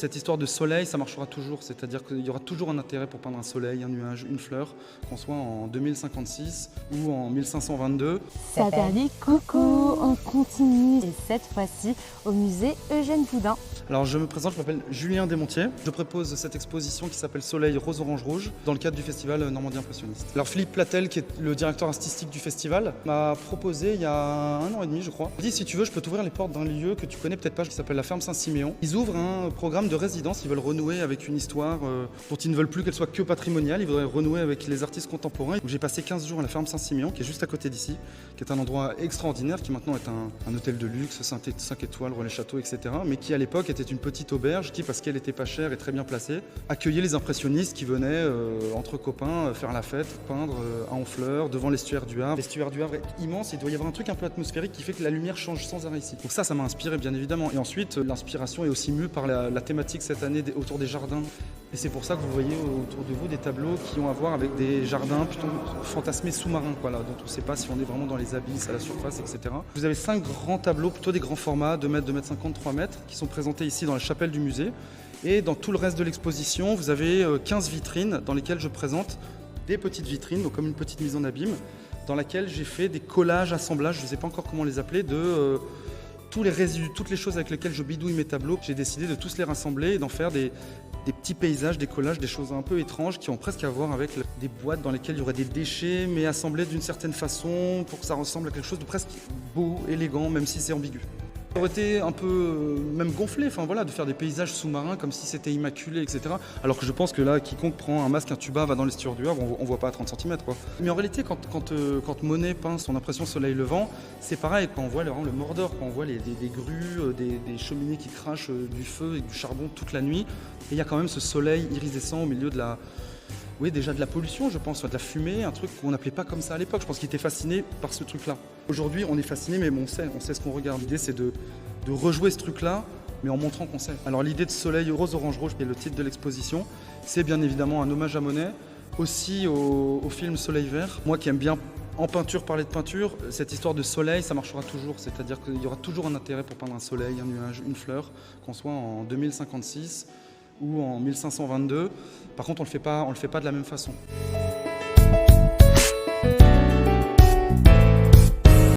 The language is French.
Cette histoire de soleil, ça marchera toujours, c'est-à-dire qu'il y aura toujours un intérêt pour peindre un soleil, un nuage, une fleur, qu'on soit en 2056 ou en 1522. Salut, coucou, on continue et cette fois-ci au musée Eugène Boudin. Alors je me présente, je m'appelle Julien Desmontiers. Je propose cette exposition qui s'appelle Soleil Rose Orange Rouge dans le cadre du festival Normandie Impressionniste. Alors Philippe Platel, qui est le directeur artistique du festival, m'a proposé il y a 1 an et demi je crois. Il dit si tu veux je peux t'ouvrir les portes d'un lieu que tu connais peut-être pas qui s'appelle la ferme Saint-Siméon. Ils ouvrent un programme de résidence, ils veulent renouer avec une histoire dont ils ne veulent plus qu'elle soit que patrimoniale, ils voudraient renouer avec les artistes contemporains. Donc j'ai passé 15 jours à la ferme Saint-Siméon qui est juste à côté d'ici, qui est un endroit extraordinaire qui maintenant est un hôtel de luxe, 5 étoiles, relais château, etc. mais qui à l'époque était une petite auberge qui, parce qu'elle était pas chère et très bien placée, accueillait les impressionnistes qui venaient entre copains faire la fête, peindre à Honfleur, devant l'estuaire du Havre. L'estuaire du Havre est immense, il doit y avoir un truc un peu atmosphérique qui fait que la lumière change sans arrêt ici. Donc ça m'a inspiré bien évidemment. Et ensuite, l'inspiration est aussi mue par la thématique cette année autour des jardins. Et c'est pour ça que vous voyez autour de vous des tableaux qui ont à voir avec des jardins plutôt fantasmés sous-marins, dont on ne sait pas si on est vraiment dans les abysses, à la surface, etc. Vous avez 5 grands tableaux, plutôt des grands formats, 2 mètres, 2 mètres 50, 3 mètres, qui sont présentés ici dans la chapelle du musée. Et dans tout le reste de l'exposition, vous avez 15 vitrines dans lesquelles je présente des petites vitrines, donc comme une petite mise en abîme, dans laquelle j'ai fait des collages, assemblages, je ne sais pas encore comment les appeler, de tous les résidus, toutes les choses avec lesquelles je bidouille mes tableaux. J'ai décidé de tous les rassembler et d'en faire des petits paysages, des collages, des choses un peu étranges qui ont presque à voir avec des boîtes dans lesquelles il y aurait des déchets, mais assemblés d'une certaine façon pour que ça ressemble à quelque chose de presque beau, élégant, même si c'est ambigu. Ça aurait été un peu même gonflé, de faire des paysages sous-marins comme si c'était immaculé, etc. Alors que je pense que là, quiconque prend un masque, un tuba, va dans l'estuaire du Havre, on voit pas à 30 cm. Mais en réalité, quand Monet peint son impression Soleil levant, c'est pareil, quand on voit le Mordor, quand on voit des grues, des cheminées qui crachent du feu et du charbon toute la nuit, et il y a quand même ce soleil iridescent au milieu de la... Oui, déjà de la pollution, je pense, de la fumée, un truc qu'on n'appelait pas comme ça à l'époque. Je pense qu'il était fasciné par ce truc-là. Aujourd'hui, on est fasciné, mais on sait ce qu'on regarde. L'idée, c'est de rejouer ce truc-là, mais en montrant qu'on sait. Alors l'idée de Soleil Rose Orange Rouge, qui est le titre de l'exposition, c'est bien évidemment un hommage à Monet, aussi au film Soleil Vert. Moi qui aime bien en peinture parler de peinture, cette histoire de soleil, ça marchera toujours. C'est-à-dire qu'il y aura toujours un intérêt pour peindre un soleil, un nuage, une fleur, qu'on soit en 2056 ou en 1522. Par contre, on le fait pas de la même façon.